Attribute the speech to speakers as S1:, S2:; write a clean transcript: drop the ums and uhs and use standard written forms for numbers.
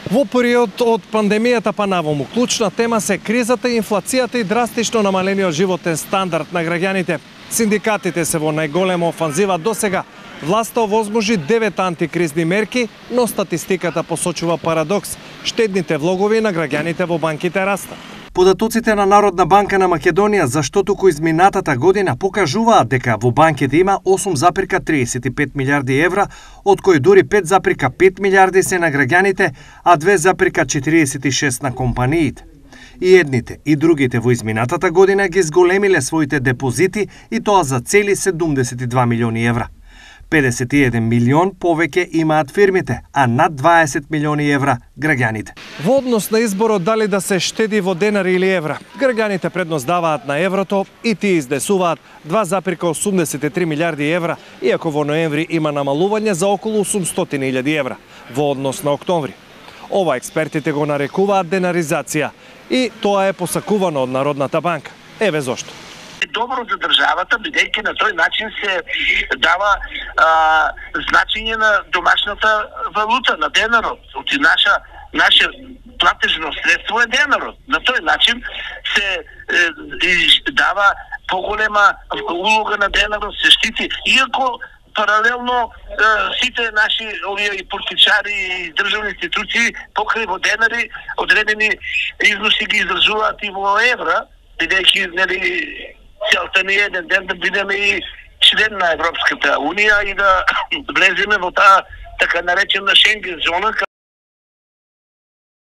S1: Во период од пандемијата па наваму, клучна тема се кризата, инфлацијата и драстично намалениот животен стандард на граѓаните. Синдикатите се во најголема офанзива досега. Власта овозможи 9 антикризни мерки, но статистиката посочува парадокс. Штедните влогови на граѓаните во банките растат. Податоците на Народна банка на Македонија за што туку изминатата година покажуваат дека во банките има 8,35 милиарди евра, од кои дури 5,5 милиарди се на граѓаните, а 2,46 на компаниите. И едните и другите во изминатата година ги зголемиле своите депозити и тоа за цели 72 милиони евра. 51 милион повеќе имаат фирмите, а над 20 милиони евра граѓаните. Во однос на изборот дали да се штеди во денари или евра, граѓаните предност даваат на еврото и тие изнесуваат 2,83 милиарди евра, иако во ноември има намалување за околу 800.000 евра во однос на октомври. Ова експертите го нарекуваат денаризација и тоа е посакувано од Народната банка. Еве зошто.
S2: Добро за државата, бидејќи на тој начин се дава значење на домашната валута, на денарот. Оти наше платежно средство е денарот. На тој начин се дава поголема улога на денарот, се штити. Иако паралелно сите наши овие и политичари и државни институции покрај во денари одредени износи ги издржуваат и во евра, бидејќи целта ни е еден ден да бидеме и член на Европската унија и да влеземе во таа така наречена Шенген зона,